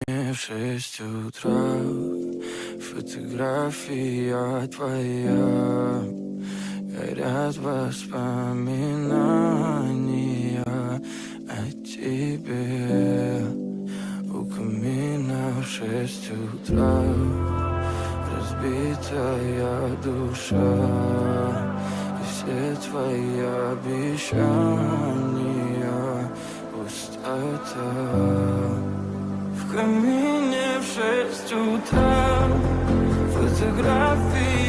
В 6 утра фотография твоя, горят воспоминания о тебе. У камина в 6 утра разбитая душа, и все твои обещания пустота. В камине в 6 утра фотографии